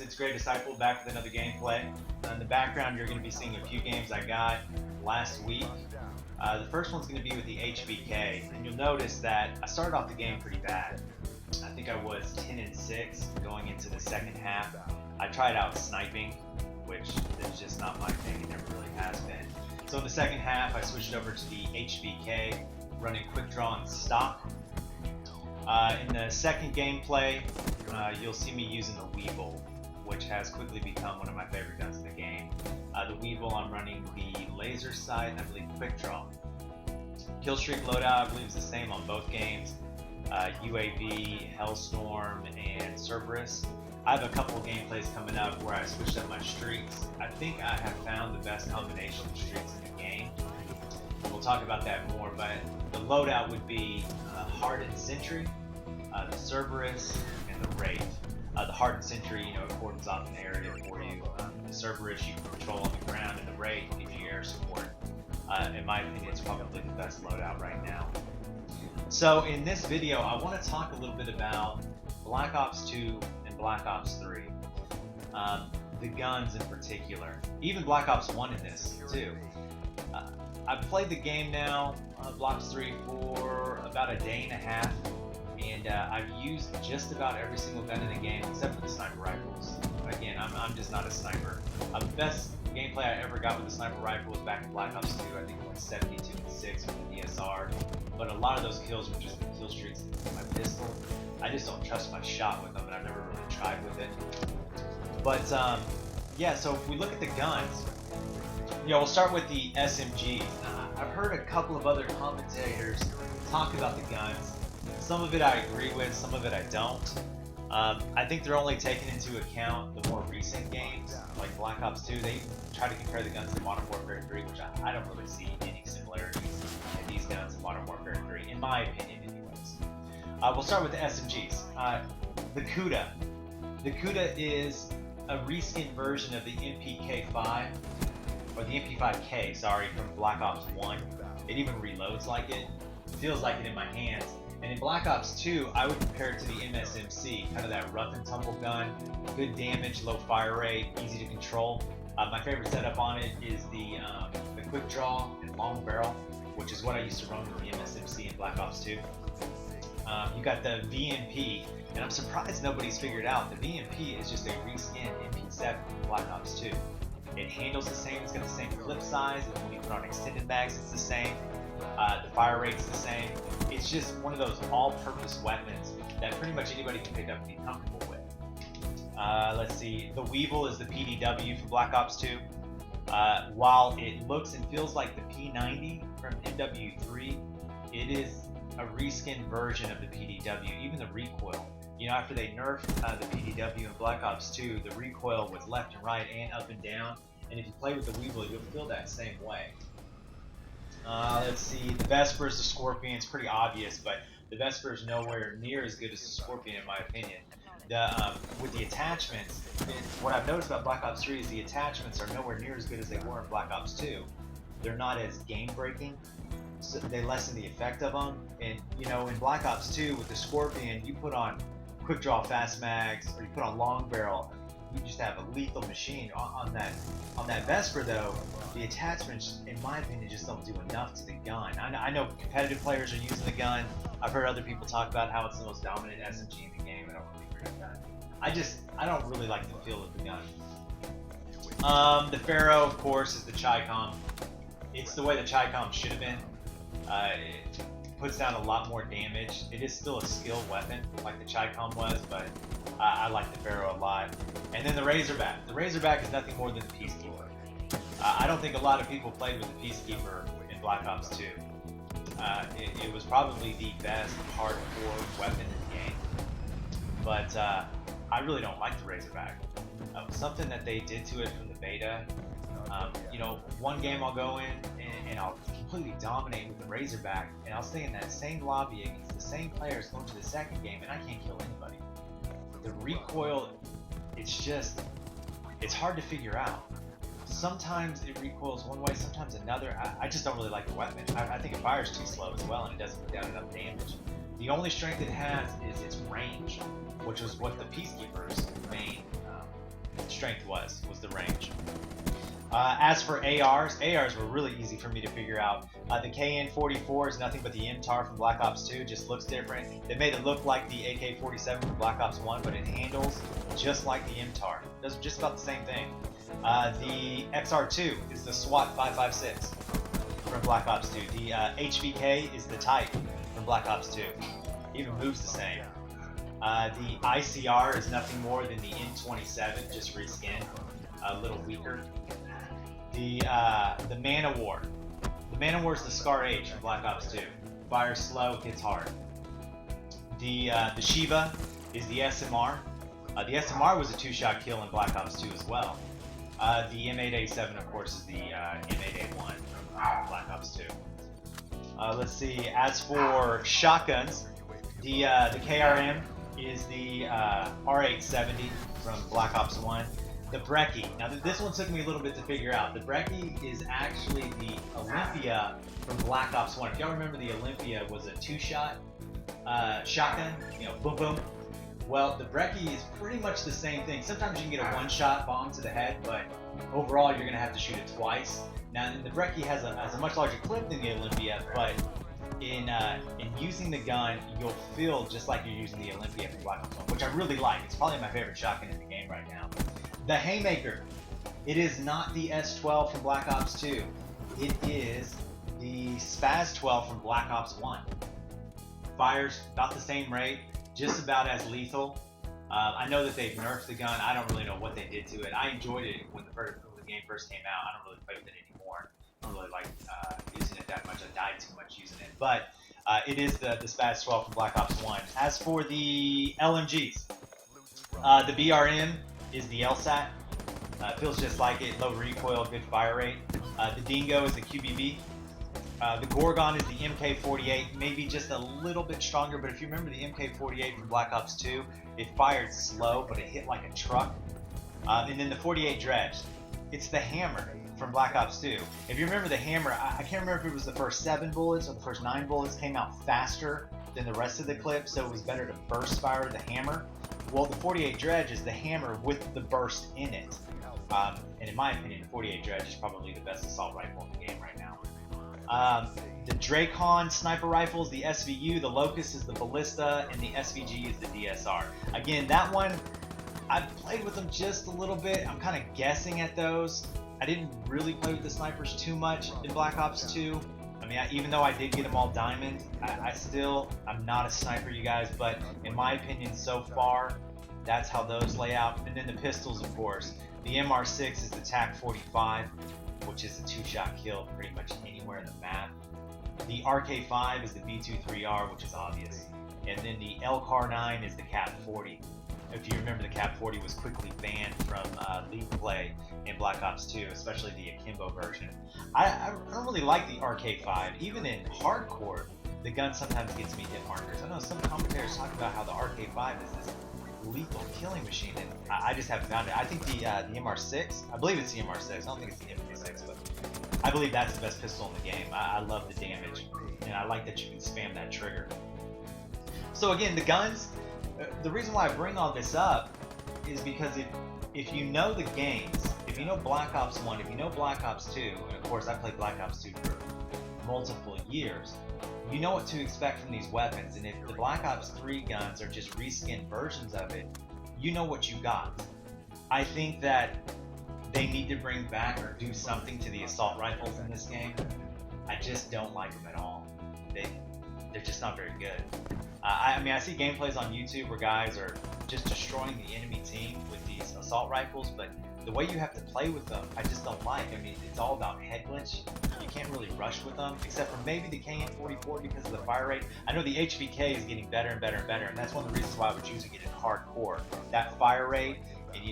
it's Great Disciple back with another gameplay. In the background, you're going to be seeing a few games I got last week. The first one's going to be with the HVK, and you'll notice that I started off the game pretty bad. I think I was 10-6 going into the second half. I tried out sniping, which is just not my thing, it never really has been. So in the second half, I switched over to the HVK, running quick draw and stock. In the second gameplay, you'll see me using the Weevil, which has quickly become one of my favorite guns in the game. The Weevil, I'm running the laser sight and I believe quick draw. Scorestreak Loadout, I believe, is the same on both games. UAV, Hellstorm, and Cerberus. I have a couple of gameplays coming up where I switched up my streaks. I think I have found the best combination of streaks in the game. We'll talk about that more, but the loadout would be Hardened Sentry, the Cerberus, and the Wraith. The Hardened Sentry, it cordons off an area for you. The Cerberus, you can control on the ground, and the Wraith gives you air support. In my opinion, it's probably the best loadout right now. So in this video, I want to talk a little bit about Black Ops 2 and Black Ops 3. The guns in particular. Even Black Ops 1 in this, too. I've played the game now, Black Ops 3, for about a day and a half, and I've used just about every single gun in the game except for the sniper rifles. Again, I'm just not a sniper. The best gameplay I ever got with the sniper rifle was back in Black Ops 2. I think it went 72-6 with the DSR, but a lot of those kills were just the kill streaks with my pistol. I just don't trust my shot with them, and I've never really tried with it. But yeah, so if we look at the guns, we'll start with the SMGs. I've heard a couple of other commentators talk about the guns. Some of it I agree with, some of it I don't. I think they're only taking into account the more recent games, like Black Ops 2. They try to compare the guns to Modern Warfare 3, which I don't really see any similarities in these guns in Modern Warfare 3, in my opinion anyways. We'll start with the SMGs. The Kuda. The Kuda is a reskin version of the MPK5, or the MP5K, sorry, from Black Ops 1. It even reloads like it. Feels like it in my hands. And in Black Ops 2, I would compare it to the MSMC, kind of that rough and tumble gun, good damage, low fire rate, easy to control. My favorite setup on it is the quick draw and long barrel, which is what I used to run with the MSMC in Black Ops 2. You got the VMP, and I'm surprised nobody's figured out the VMP is just a reskin MP7 in Black Ops 2. It handles the same, it's got the same clip size, and when you put on extended mags, it's the same. The fire rate's the same. It's just one of those all-purpose weapons that pretty much anybody can pick up and be comfortable with. Let's see, the Weevil is the PDW for Black Ops 2. While it looks and feels like the P90 from MW3, it is a reskin version of the PDW, even the recoil. After they nerfed the PDW in Black Ops 2, the recoil was left and right and up and down, and if you play with the Weevil, you'll feel that same way. Let's see, the Vesper is the Scorpion. It's pretty obvious, but the Vesper is nowhere near as good as the Scorpion in my opinion. With the attachments, what I've noticed about Black Ops 3 is the attachments are nowhere near as good as they were in Black Ops 2. They're not as game-breaking, so they lessen the effect of them. And in Black Ops 2 with the Scorpion, you put on quick draw fast mags, or you put on long barrel, you just have a lethal machine. On that Vesper though, the attachments, in my opinion, just don't do enough to the gun. I know competitive players are using the gun. I've heard other people talk about how it's the most dominant SMG in the game. I don't really agree with that. I don't really like the feel of the gun. The Pharaoh, of course, is the Chi-Com. It's the way the Chi-Com should have been. It puts down a lot more damage. It is still a skill weapon like the Chi-Com was, but I like the Pharaoh a lot. And then the Razorback. The Razorback is nothing more than the Peacekeeper. I don't think a lot of people played with the Peacekeeper in Black Ops 2. It was probably the best hardcore weapon in the game. But I really don't like the Razorback. Something that they did to it from the beta, one game I'll go in and I'll completely dominate with the Razorback, and I'll stay in that same lobby against the same players going to the second game, and I can't kill anybody. The recoil, it's hard to figure out. Sometimes it recoils one way, sometimes another. I just don't really like the weapon. I think it fires too slow as well, and it doesn't put down enough damage. The only strength it has is its range, which was what the Peacekeeper's main strength was the range. As for ARs were really easy for me to figure out. The KN-44 is nothing but the MTAR from Black Ops 2, just looks different. They made it look like the AK-47 from Black Ops 1, but it handles just like the MTAR. It does just about the same thing. The XR2 is the SWAT 556 from Black Ops 2. The HVK is the Type from Black Ops 2. Even moves the same. The ICR is nothing more than the N27, just reskinned, a little weaker. The Man-O-War. The Man-O-War is the Scar H from Black Ops 2. Fires slow, hits hard. The Shiva is the SMR. The SMR was a 2-shot kill in Black Ops 2 as well. The M8A7, of course, is the M8A1 from Black Ops 2. Let's see. As for shotguns, the KRM is the R870 from Black Ops 1. The Brecci. Now this one took me a little bit to figure out. The Brecci is actually the Olympia from Black Ops 1. If y'all remember, the Olympia was a 2-shot shotgun, boom boom. Well, the Brecci is pretty much the same thing. Sometimes you can get a 1-shot bomb to the head, but overall you're gonna have to shoot it twice. Now the Brecci has a much larger clip than the Olympia, but in using the gun, you'll feel just like you're using the Olympia from Black Ops 1, which I really like. It's probably my favorite shotgun in the game right now. The Haymaker. It is not the S12 from Black Ops 2. It is the Spaz 12 from Black Ops 1. Fires about the same rate, just about as lethal. I know that they've nerfed the gun. I don't really know what they did to it. I enjoyed it when the game first came out. I don't really play with it anymore. I don't really like using it that much. I died too much using it. But it is the Spaz 12 from Black Ops 1. As for the LMGs, the BRM is the LSAT. Feels just like it. Low recoil, good fire rate. The Dingo is the QBB. The Gorgon is the MK48, maybe just a little bit stronger, but if you remember the MK48 from Black Ops 2, it fired slow, but it hit like a truck. And then the 48 Dredge, it's the Hammer from Black Ops 2. If you remember the Hammer, I can't remember if it was the first 7 bullets or the first 9 bullets came out faster than the rest of the clip, so it was better to burst fire the Hammer. Well, the 48 Dredge is the Hammer with the burst in it. And in my opinion, the 48 Dredge is probably the best assault rifle in the game right now. The Dracon sniper rifles, the SVU, the Locust is the Ballista, and the SVG is the DSR. Again, that one, I've played with them just a little bit. I'm kind of guessing at those. I didn't really play with the snipers too much in Black Ops 2. I mean, even though I did get them all diamond, I'm not a sniper, you guys, but in my opinion so far, that's how those lay out. And then the pistols, of course. The MR6 is the TAC-45, which is a 2-shot kill pretty much anywhere in the map. The RK5 is the B23R, which is obvious. And then the LCAR-9 is the CAP-40. If you remember, the CAP-40 was quickly banned from League play in Black Ops 2, especially the Akimbo version. I don't really like the RK5. Even in hardcore, the gun sometimes gets me hit markers. I know some commentators talk about how the RK5 is this lethal killing machine, and I just haven't found it. I think the MR6, I believe it's the MR6, I don't think it's the MK6, but I believe that's the best pistol in the game. I love the damage, and I like that you can spam that trigger. So again, the guns, the reason why I bring all this up is because if you know the games, if you know Black Ops 1, if you know Black Ops 2, and of course I played Black Ops 2 for multiple years, you know what to expect from these weapons. And if the Black Ops 3 guns are just reskinned versions of it, you know what you got. I think that they need to bring back or do something to the assault rifles in this game. I just don't like them at all. They're just not very good. I mean, I see gameplays on YouTube where guys are just destroying the enemy team with these assault rifles, but the way you have to play with them, I just don't like. I mean, it's all about head glitch. You can't really rush with them, except for maybe the KN-44 because of the fire rate. I know the HVK is getting better and better and better, and that's one of the reasons why I was choosing it in hardcore. That fire rate and,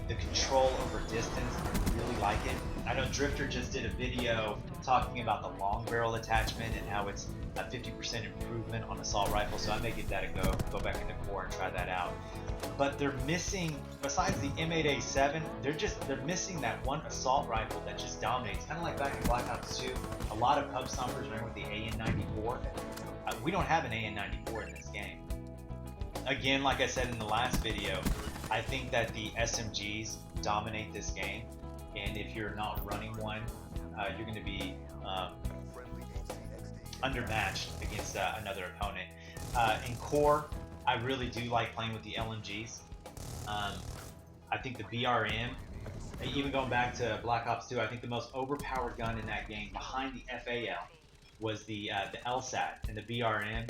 the control over distance, I really like it. I know Drifter just did a video talking about the long barrel attachment and how it's a 50% improvement on assault rifle, so I may give that a go back into core and try that out. But they're missing, besides the M8A7, they're missing that one assault rifle that just dominates. Kind of like back in Black Ops 2, a lot of pub stompers ran with the AN-94. We don't have an AN-94 in this game. Again, like I said in the last video, I think that the SMGs dominate this game, and if you're not running one, you're going to be undermatched against another opponent. In core, I really do like playing with the LMGs. I think the BRM, even going back to Black Ops 2, I think the most overpowered gun in that game behind the FAL was the LSAT, and the BRM.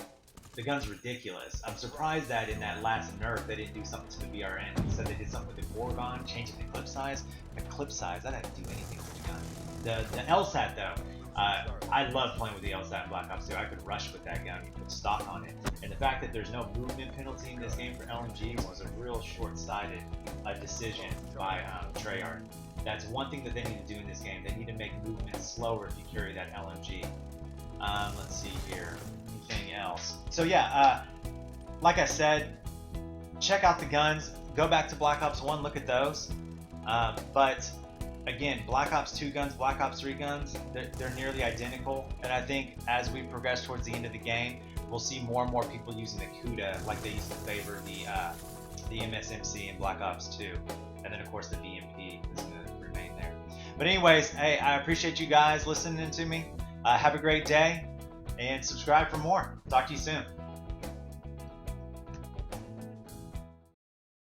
The gun's ridiculous. I'm surprised that in that last nerf they didn't do something to the BRM. Instead they did something with the Gorgon, changing the clip size. The clip size, that didn't do anything with the gun. The LSAT though, I love playing with the LSAT in Black Ops 2. I could rush with that gun, put stock on it. And the fact that there's no movement penalty in this game for LMGs was a real short-sighted decision by Treyarch. That's one thing that they need to do in this game. They need to make movement slower if you carry that LMG. Let's see here. Anything else? So yeah, like I said, check out the guns. Go back to Black Ops 1, look at those. But again, Black Ops 2 guns, Black Ops 3 guns, they're nearly identical. And I think as we progress towards the end of the game, we'll see more and more people using the CUDA like they used to favor the MSMC in Black Ops 2. And then of course the BMP is going to remain there. But anyways, hey, I appreciate you guys listening to me. Have a great day and subscribe for more. Talk to you soon.